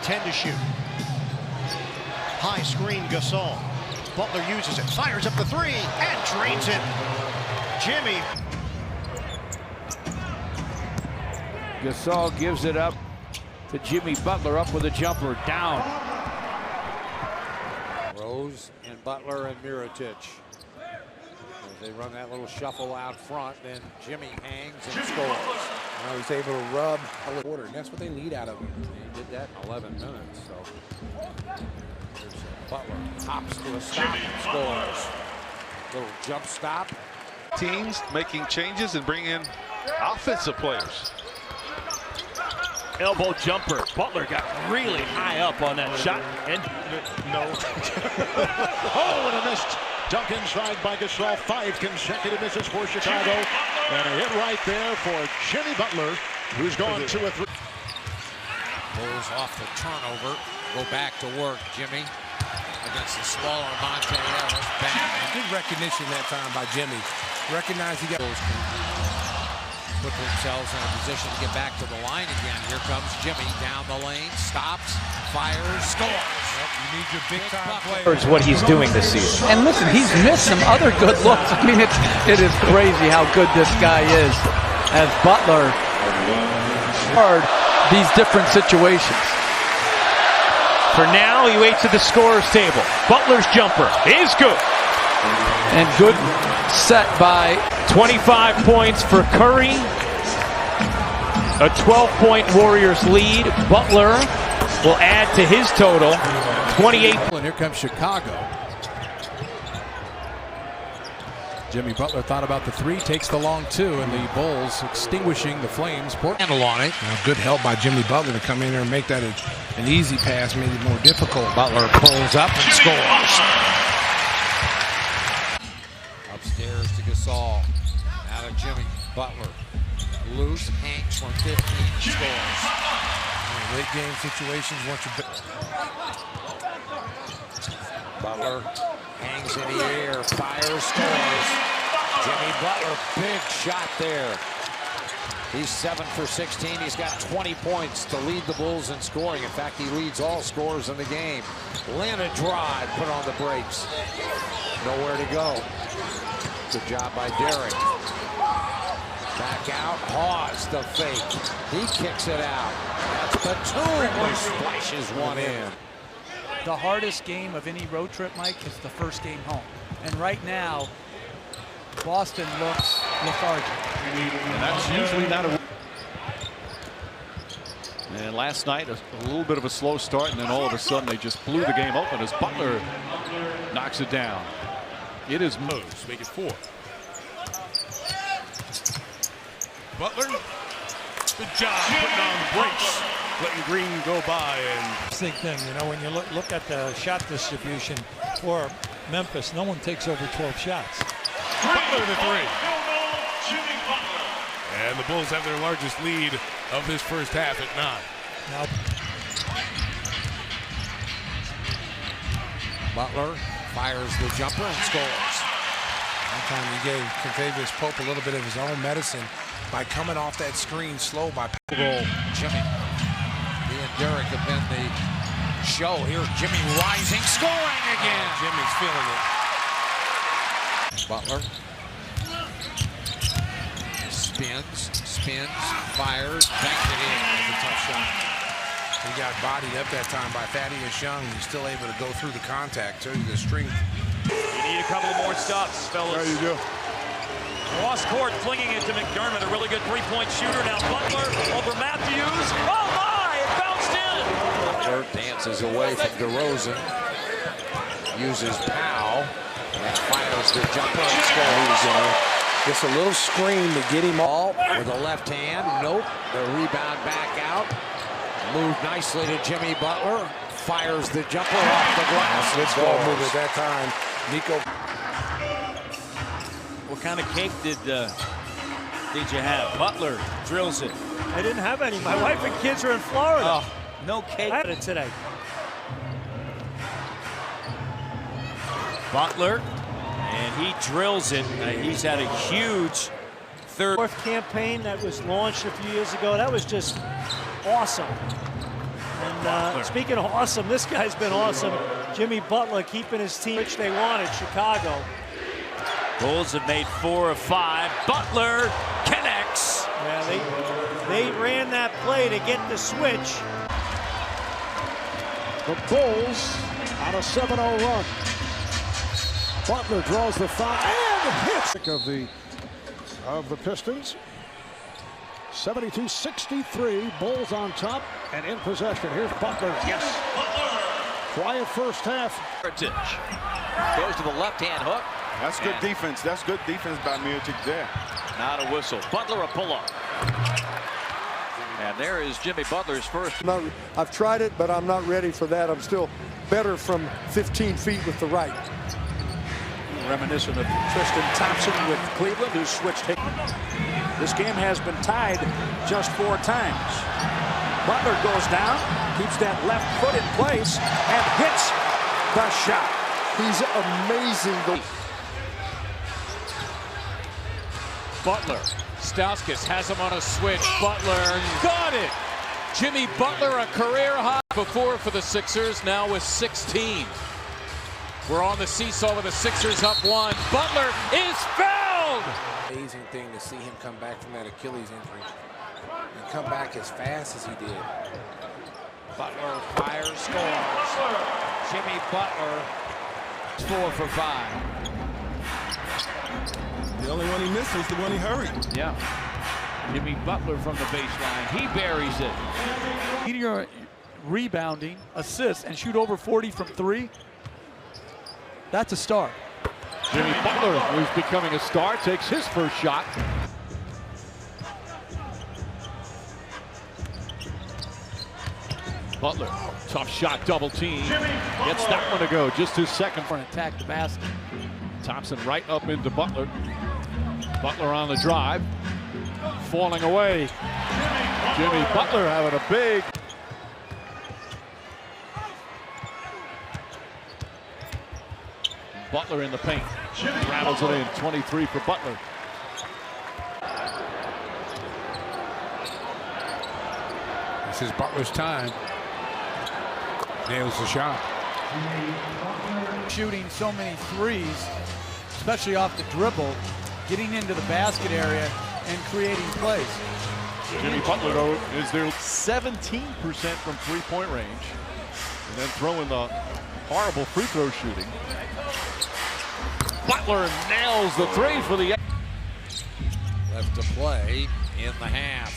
10 to shoot. High screen, Gasol. Butler uses it, fires up the three, and drains it. Jimmy. Gasol gives it up to Jimmy Butler, up with a jumper, down. Rose and Butler and Mirotic. As they run that little shuffle out front, then Jimmy hangs and scores. Now he's able to rub a quarter, and that's what they need out of him. He did that in 11 minutes, so. There's Butler, hops to a stop and scores. Little jump stop. Teams making changes and bringing in offensive players. Elbow jumper. Butler got really high up on that shot. And No. Oh, and a missed dunk inside by Gasol. 5 consecutive misses for Chicago. And a hit right there for Jimmy Butler, who's gone 2 or 3. Bulls off the turnover. Go back to work. Jimmy against the smaller Monte Ellis. Bang. Good recognition that time by Jimmy. Recognize he got. Put themselves in a position to get back to the line again. Here comes Jimmy down the lane, stops, fires, scores. Yep, you need your big time it's players. what he's doing this season. And listen, he's missed some other good looks. I mean, it is crazy how good this guy is as Butler guard these different situations. For now, he waits at the scorer's table. Butler's jumper is good. And good set by 25 points for Curry. A 12-point Warriors lead. Butler will add to his total. 28. And here comes Chicago. Jimmy Butler thought about the 3, takes the long 2, and the Bulls extinguishing the flames. Handle on it. Now, good help by Jimmy Butler to come in there and make that an easy pass, maybe more difficult. Butler pulls up and scores. Upstairs to Gasol. Out of Jimmy Butler. Loose, hangs from 15, scores. Late game situations, once you Butler hangs in the air, fires, scores. Jimmy Butler, big shot there. He's 7 for 16. He's got 20 points to lead the Bulls in scoring. In fact, he leads all scorers in the game. Landed drive, put on the brakes. Nowhere to go. Good job by Derek. Back out, Hawes the fake. He kicks it out. That's Batum who splashes one in. The hardest game of any road trip, Mike, is the first game home. And right now, Boston looks lethargic. And that's usually not a. And last night, a little bit of a slow start, and then all of a sudden they just blew the game open as Butler knocks it down. It is moves, make it 4. Butler, good job putting on the brakes, letting Green go by. And same thing, you know, when you look at the shot distribution for Memphis, no one takes over 12 shots. Butler the 3. And the Bulls have their largest lead of this first half at 9. Now, Butler fires the jumper and scores. one time he gave Contavious Pope a little bit of his own medicine by coming off that screen slow by Roll. Jimmy. He and Derek have been the show. Here's Jimmy rising, scoring again. Jimmy's feeling it. Butler spins, fires, banks it in. That's a tough shot. He got bodied up that time by Thaddeus Young. He's still able to go through the contact. Shows you the strength. You need a couple more stops, fellas. There you go. Cross court, flinging it to McDermott, a really good three-point shooter. Now Butler over Matthews. Oh my! It bounced in. Butler dances away from DeRozan. Uses Powell and fires the jumper and scores. Just a little screen to get him all. With a left hand, nope. The rebound back out. Moved nicely to Jimmy Butler. Fires the jumper off the glass. Good ball move at that time. Nico. What kind of cake did you have? Butler drills it. I didn't have any. My wife and kids are in Florida. Oh, no cake. I had it today. Butler, and he drills it. He's had a huge third. Fourth campaign that was launched a few years ago. That was just awesome. And And speaking of awesome, this guy's been awesome. Jimmy Butler keeping his team, which they wanted, Chicago. Bulls have made 4 of 5. Butler connects. Yeah, they ran that play to get the switch. The Bulls on a 7-0 run. Butler draws the foul and hits of the Pistons. 72-63, Bulls on top and in possession. Here's Butler. Yes. Quiet first half. Goes to the left-hand hook. That's good defense. That's good defense by Miocic there. Not a whistle. Butler a pull-up. And there is Jimmy Butler's first. I've tried it, but I'm not ready for that. I'm still better from 15 feet with the right. Reminiscent of Tristan Thompson with Cleveland, who switched. This game has been tied just 4 times. Butler goes down, keeps that left foot in place, and hits the shot. He's amazing. Butler. Stauskas has him on a switch. Butler got it. Jimmy Butler, a career high before for the Sixers, now with 16. We're on the seesaw with the Sixers up 1. Butler is fouled. Amazing thing to see him come back from that Achilles injury and come back as fast as he did. Butler fires, scores. Jimmy Butler, 4 for 5. The only one he missed was the one he hurried. Yeah. Jimmy Butler from the baseline. He buries it. Meteor rebounding, assists, and shoot over 40 from 3. That's a start. Jimmy Butler, who's becoming a star, takes his first shot. Butler, tough shot, double team. Gets that one to go, just his second. For an attack the basket. Thompson right up into Butler. Butler on the drive. Falling away. Jimmy Butler having a big. Butler in the paint. Rattles it in. 23 for Butler. This is Butler's time. Nails the shot. Shooting so many threes, especially off the dribble, getting into the basket area and creating plays. Jimmy Butler, though, is there 17% from three-point range. And then throwing the horrible free throw shooting. Butler nails the 3 for the. Left to play in the half.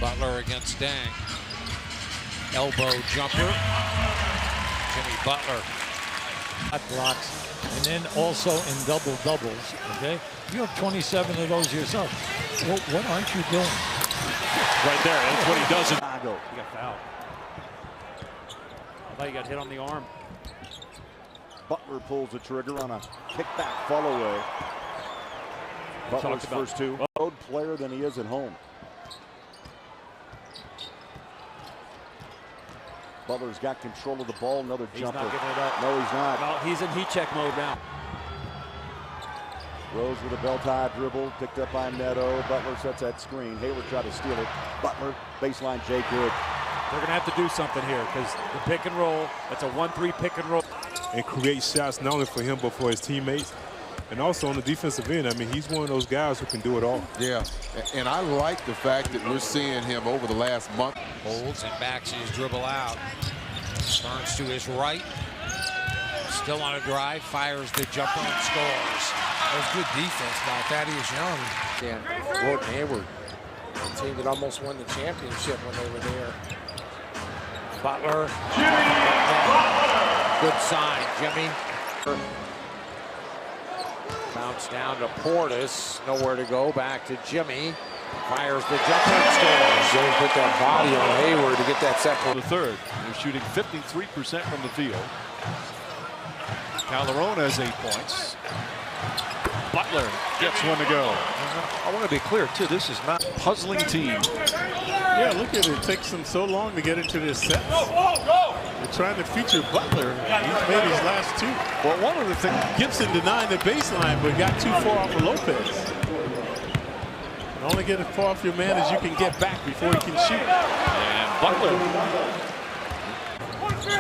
Butler against Deng. Elbow jumper. Jimmy Butler. Blocks, and then also in double-doubles, okay? You have 27 of those yourself. Well, what aren't you doing? Right there, that's what he does. Chicago. He got fouled. I thought he got hit on the arm. Butler pulls the trigger on a kickback fall away. Butler's first 2. Road player than he is at home. Butler's got control of the ball. Another jumper. He's not giving it up. No, he's not. No, he's in heat check mode now. Rose with a belt-tie dribble, picked up by Neto. Butler sets that screen. Hayward tried to steal it. Butler, baseline, Jay Good. They're going to have to do something here because the pick and roll, that's a 1-3 pick and roll. And create shots not only for him but for his teammates. And also on the defensive end, I mean, he's one of those guys who can do it all. Yeah, and I like the fact that we're seeing him over the last month. Holds and backs his dribble out. Turns to his right. Still on a drive, fires the jumper and scores. That was good defense by Thaddeus Young. And Gordon Hayward, the team that almost won the championship when they were there. Butler. Good sign, Jimmy. Bounce down to Portis. Nowhere to go. Back to Jimmy. Fires the jumper and scores. They put that body on Hayward to get that second. The third. They're shooting 53% from the field. Calderon has 8 points. Butler gets one to go. I want to be clear, too. This is not a puzzling team. Yeah, look at it. It takes them so long to get into this set. They're trying to feature Butler. He's made his last 2. Well, one of the things, Gibson denied the baseline, but got too far off of Lopez. And only get as far off your man as you can get back before he can shoot. And Butler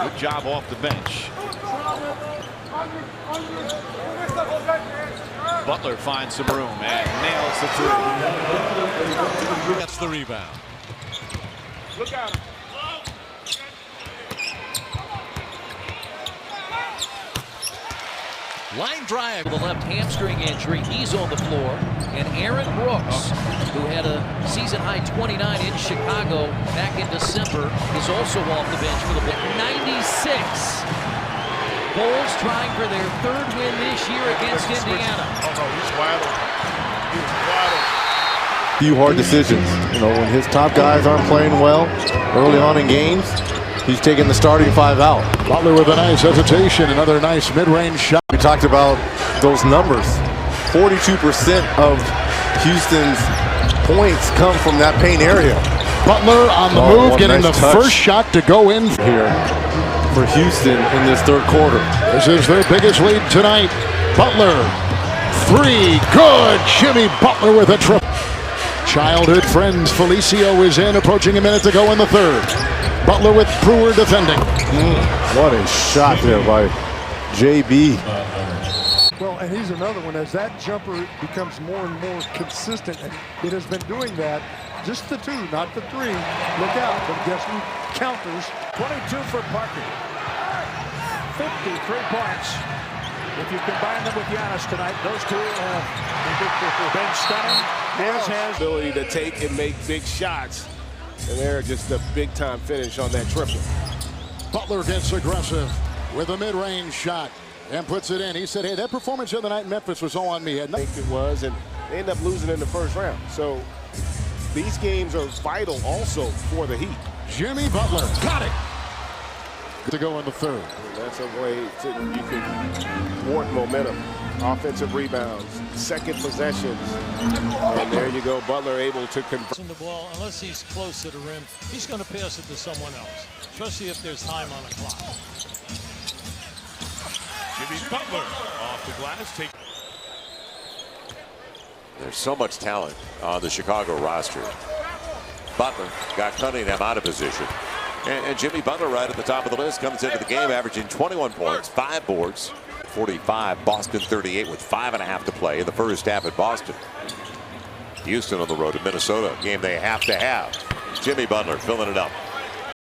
Good job off the bench. Butler finds some room and nails the three. Gets the rebound. Look out. Line drive with a left hamstring injury. He's on the floor. And Aaron Brooks, who had a season-high 29 in Chicago back in December, is also off the bench for the Bulls. 96. Bulls trying for their third win this year against Indiana. Oh, no, he's wide open. He's wide open. Few hard decisions. You know, when his top guys aren't playing well early on in games, he's taking the starting five out. Butler with a nice hesitation. Another nice mid-range shot. We talked about those numbers. 42% of Houston's points come from that paint area. Butler on the move, getting the first shot to go in here for Houston in this third quarter. This is their biggest lead tonight. Butler, three, good. Jimmy Butler with a triple. Childhood friends Felicio is in, approaching a minute to go in the third. Butler with Brewer defending. What a shot there by JB. Well, and he's another one. As that jumper becomes more and more consistent, and it has been doing that. Just the two, not the three. Look out, but guess who counters? 22 for Parker. 53 points. If you combine them with Giannis tonight, those two have been stunning, as has ability to take and make big shots. And they're just a big-time finish on that triple. Butler gets aggressive with a mid-range shot and puts it in. He said, hey, that performance the other night in Memphis was all on me. I think it was, and they end up losing in the first round. So these games are vital also for the Heat. Jimmy Butler got it to go in the third. That's a way you can thwart momentum. Offensive rebounds, second possessions, and there you go. Butler able to convert. The ball, unless he's close to the rim, he's going to pass it to someone else, especially if there's time on the clock. Jimmy Butler off the glass. There's so much talent on the Chicago roster. Butler got Cunningham out of position. And Jimmy Butler right at the top of the list comes into the game averaging 21 points, 5 boards. 45, Boston 38 with 5.5 to play in the first half at Boston. Houston on the road to Minnesota, a game they have to have. Jimmy Butler filling it up.